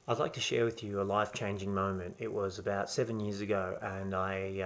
I'd like to share with you a life-changing moment. It was about 7 years ago, and I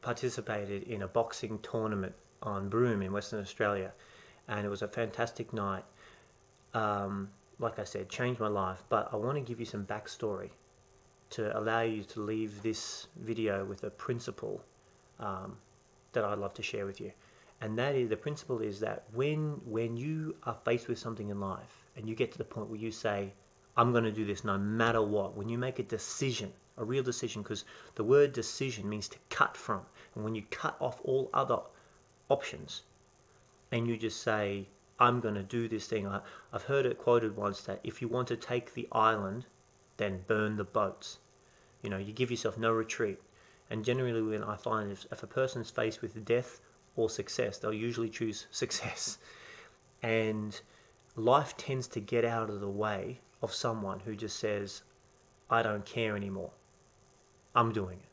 participated in a boxing tournament on Broome in Western Australia, and it was a fantastic night. Like I said, changed my life, but I want to give you some backstory to allow you to leave this video with a principle um, that I'd love to share with you. And that is, the principle is that when you are faced with something in life and you get to the point where you say, I'm going to do this no matter what, when you make a decision, a real decision, because the word decision means to cut from, and when you cut off all other options and you just say, I'm going to do this thing. I've heard it quoted once that if you want to take the island, then burn the boats. You give yourself no retreat. And generally, when I find if a person's faced with death or success, they'll usually choose success. And life tends to get out of the way of someone who just says, I don't care anymore. I'm doing it.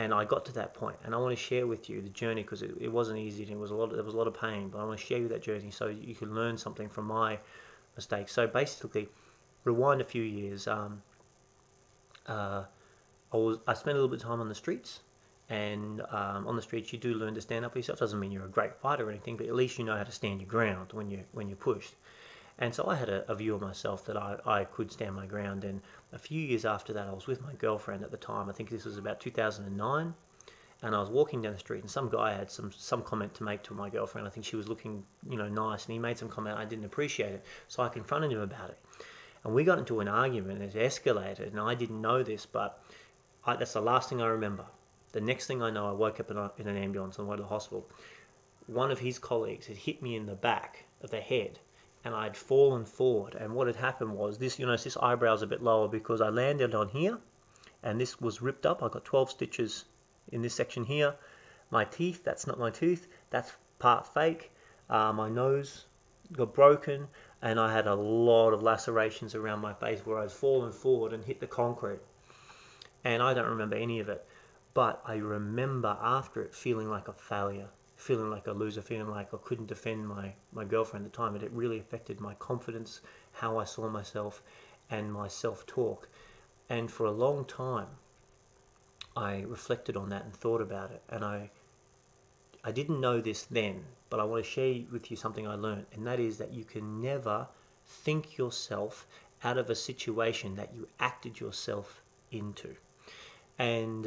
And I got to that point, and I want to share with you the journey, because it wasn't easy, and there was a lot of pain, but I want to share you that journey so you can learn something from my mistakes. So basically, rewind a few years. Uh, I spent a little bit of time on the streets, and on the streets you do learn to stand up for yourself. Doesn't mean you're a great fighter or anything, but at least you know how to stand your ground when you're pushed. And so I had a view of myself that I could stand my ground. And a few years after that, I was with my girlfriend at the time. I think this was about 2009. And I was walking down the street, and some guy had some comment to make to my girlfriend. I think she was looking, nice, and he made some comment I didn't appreciate it. So I confronted him about it. And we got into an argument, and it escalated, and I didn't know this, but that's the last thing I remember. The next thing I know, I woke up in an ambulance on the way to the hospital. One of his colleagues had hit me in the back of the head, and I'd fallen forward. And what had happened was this eyebrow's a bit lower because I landed on here, and this was ripped up. I got 12 stitches in this section here. My teeth, that's not my tooth, that's part fake. My nose got broken, and I had a lot of lacerations around my face where I'd fallen forward and hit the concrete. And I don't remember any of it, but I remember after it feeling like a failure, feeling like a loser, feeling like I couldn't defend my girlfriend at the time, and it really affected my confidence, how I saw myself, and my self-talk. And for a long time, I reflected on that and thought about it, and I didn't know this then, but I want to share with you something I learned, and that is that you can never think yourself out of a situation that you acted yourself into. And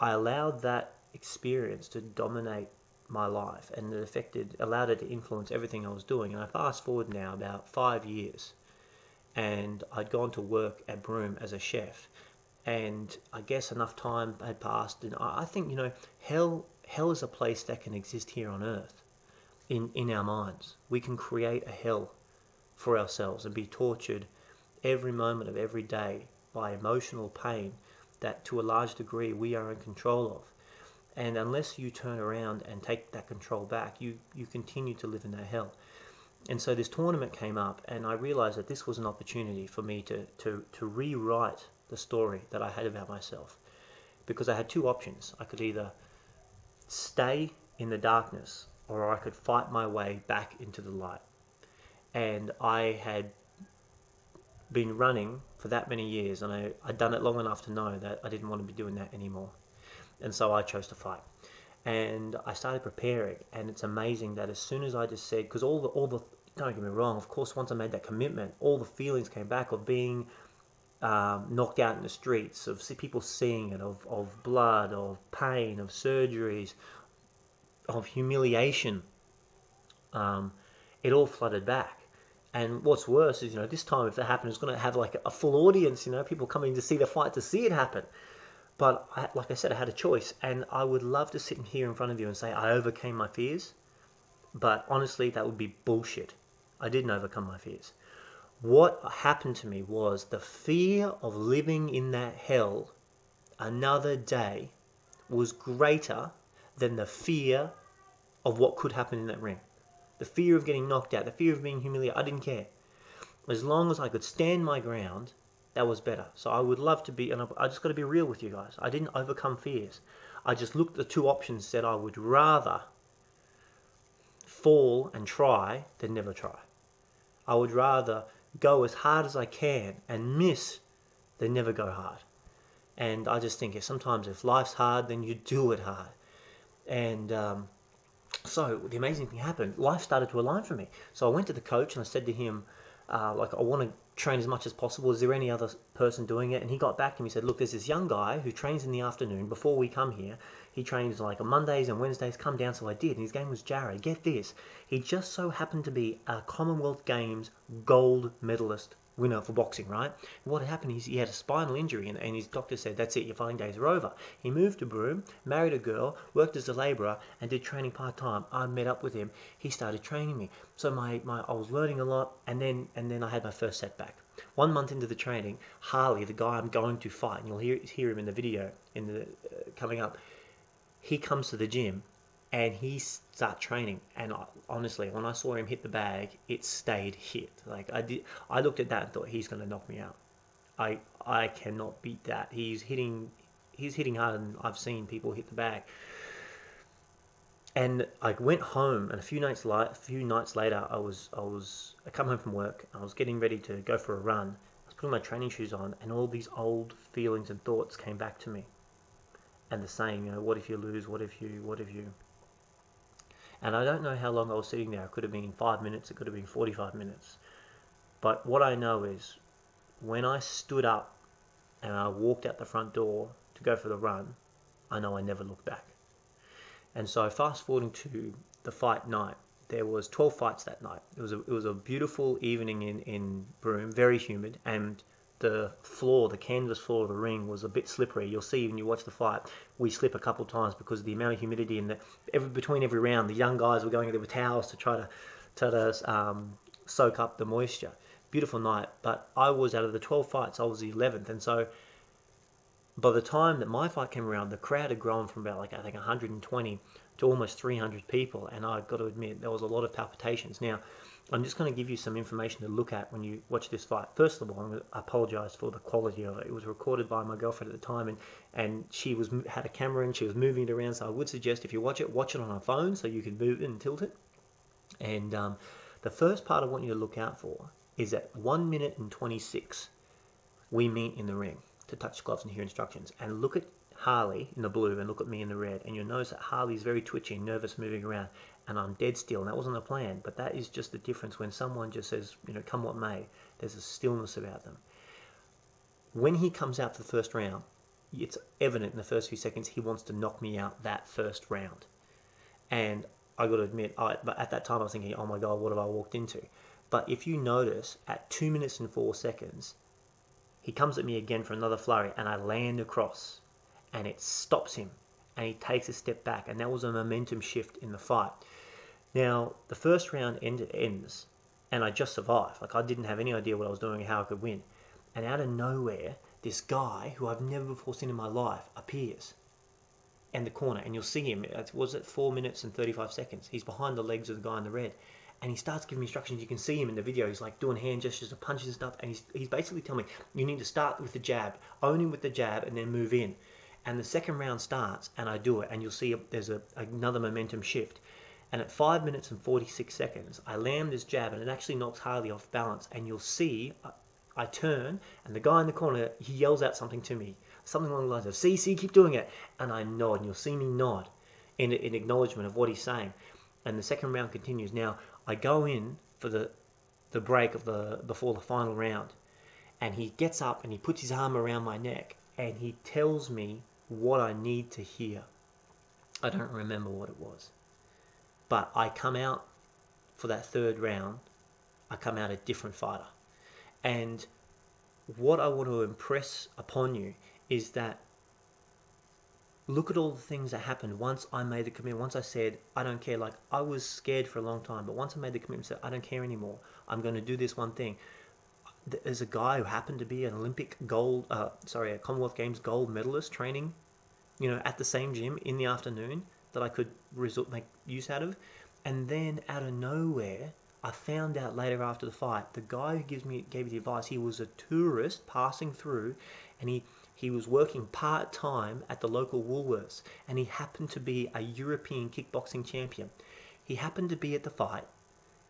I allowed that experience to dominate my life, and allowed it to influence everything I was doing. And I fast forward now about 5 years, and I'd gone to work at Broome as a chef, and I guess enough time had passed, and I think hell is a place that can exist here on earth, in our minds. We can create a hell for ourselves and be tortured every moment of every day by emotional pain that to a large degree we are in control of. And unless you turn around and take that control back, you continue to live in that hell. And so this tournament came up, and I realized that this was an opportunity for me to rewrite the story that I had about myself. Because I had two options. I could either stay in the darkness, or I could fight my way back into the light. And I had been running for that many years, and I'd done it long enough to know that I didn't want to be doing that anymore. And so I chose to fight. And I started preparing, and it's amazing that as soon as I just said, because all the don't get me wrong, of course, once I made that commitment, all the feelings came back of being knocked out in the streets, of people seeing it, of blood, of pain, of surgeries, of humiliation. It all flooded back. And what's worse is, this time if that happened, it's going to have like a full audience, people coming to see the fight to see it happen. But like I said, I had a choice, and I would love to sit here in front of you and say I overcame my fears, but honestly, that would be bullshit. I didn't overcome my fears. What happened to me was the fear of living in that hell another day was greater than the fear of what could happen in that ring. The fear of getting knocked out, the fear of being humiliated, I didn't care. As long as I could stand my ground, that was better. So I would love to be, and I just got to be real with you guys. I didn't overcome fears. I just looked at the two options, said I would rather fall and try than never try. I would rather go as hard as I can and miss than never go hard. And I just think sometimes if life's hard, then you do it hard. And so the amazing thing happened. Life started to align for me. So I went to the coach and I said to him, like, I want to train as much as possible. Is there any other person doing it? And he got back to me and said, look, there's this young guy who trains in the afternoon before we come here. He trains like on Mondays and Wednesdays. Come down. So I did. And his name was Jared. Get this. He just so happened to be a Commonwealth Games gold medalist winner for boxing, right? And what happened is he had a spinal injury and his doctor said, that's it, your fighting days are over. He moved to Broome, married a girl, worked as a labourer and did training part-time. I met up with him. He started training me. So I was learning a lot, and then I had my first setback. 1 month into the training, Harley, the guy I'm going to fight, and you'll hear him in the video coming up, he comes to the gym and he starts training, and honestly, when I saw him hit the bag, it stayed hit. Like I looked at that and thought, he's going to knock me out. I cannot beat that. He's hitting harder than I've seen people hit the bag. And I went home, and a few nights later, I come home from work. I was getting ready to go for a run. I was putting my training shoes on, and all these old feelings and thoughts came back to me. And the saying, what if you lose? What if you? And I don't know how long I was sitting there. It could have been 5 minutes. It could have been 45 minutes. But what I know is when I stood up and I walked out the front door to go for the run, I know I never looked back. And so fast forwarding to the fight night, there was 12 fights that night. It was a beautiful evening in Broome, very humid, and the canvas floor of the ring was a bit slippery. You'll see when you watch the fight, we slip a couple of times because of the amount of humidity, and between every round, the young guys were going there with towels to try to soak up the moisture. Beautiful night, but I was, out of the 12 fights, I was the 11th, and so by the time that my fight came around, the crowd had grown from about, like, I think 120 to almost 300 people, and I've got to admit there was a lot of palpitations. Now, I'm just going to give you some information to look at when you watch this fight. First of all, I'm going to apologise for the quality of it. It was recorded by my girlfriend at the time, and she had a camera and she was moving it around, so I would suggest if you watch it on a phone so you can move it and tilt it. And the first part I want you to look out for is at 1 minute and 26, we meet in the ring to touch gloves and hear instructions. And look at Harley in the blue and look at me in the red, and you'll notice that Harley's very twitchy and nervous, moving around, and I'm dead still. And that wasn't the plan, but that is just the difference when someone just says, come what may. There's a stillness about them. When he comes out for the first round, it's evident in the first few seconds he wants to knock me out that first round. And I got to admit, but at that time I was thinking, oh my God, what have I walked into? But if you notice, at 2 minutes and 4 seconds, he comes at me again for another flurry, and I land across, and it stops him, and he takes a step back, and that was a momentum shift in the fight. Now, the first round ends, and I just survived. Like, I didn't have any idea what I was doing or how I could win. And out of nowhere, this guy, who I've never before seen in my life, appears in the corner, and you'll see him. Was it 4 minutes and 35 seconds? He's behind the legs of the guy in the red. And he starts giving me instructions. You can see him in the video. He's like doing hand gestures and punches and stuff. And he's basically telling me, you need to start with the jab, own him with the jab, and then move in. And the second round starts, and I do it. And you'll see there's another momentum shift. And at 5 minutes and 46 seconds, I land this jab, and it actually knocks Harley off balance. And you'll see, I turn, and the guy in the corner, he yells out something to me. Something along the lines of, see, keep doing it. And I nod, and you'll see me nod in acknowledgement of what he's saying. And the second round continues. Now, I go in for the break before the final round, and he gets up and he puts his arm around my neck and he tells me what I need to hear. I don't remember what it was, but I come out for that third round, I come out a different fighter. And what I want to impress upon you is that look at all the things that happened once I made the commitment. Once I said, I don't care. Like, I was scared for a long time, but once I made the commitment, said, I don't care anymore. I'm going to do this one thing. There's a guy who happened to be an a Commonwealth Games gold medalist training, at the same gym in the afternoon that I could make use out of. And then out of nowhere, I found out later after the fight, the guy who gave me the advice, he was a tourist passing through, and he was working part-time at the local Woolworths, and he happened to be a European kickboxing champion. He happened to be at the fight,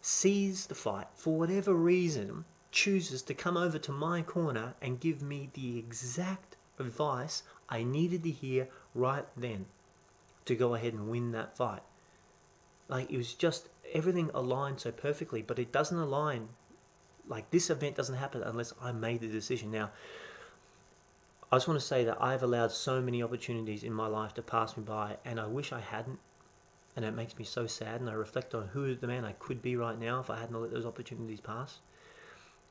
sees the fight, for whatever reason, chooses to come over to my corner and give me the exact advice I needed to hear right then to go ahead and win that fight. Like, it was just, everything aligned so perfectly, but it doesn't align. Like, this event doesn't happen unless I made the decision. Now, I just want to say that I've allowed so many opportunities in my life to pass me by, and I wish I hadn't. And it makes me so sad, and I reflect on who the man I could be right now if I hadn't let those opportunities pass.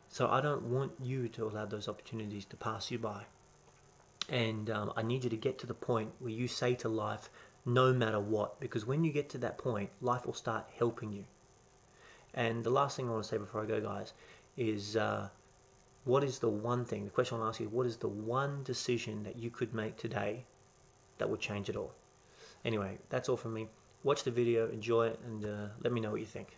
So I don't want you to allow those opportunities to pass you by. And I need you to get to the point where you say to life, no matter what, because when you get to that point, life will start helping you. And the last thing I want to say before I go, guys, is what is the one thing, the question I want to ask you, what is the one decision that you could make today that would change it all? Anyway, that's all from me. Watch the video, enjoy it, and let me know what you think.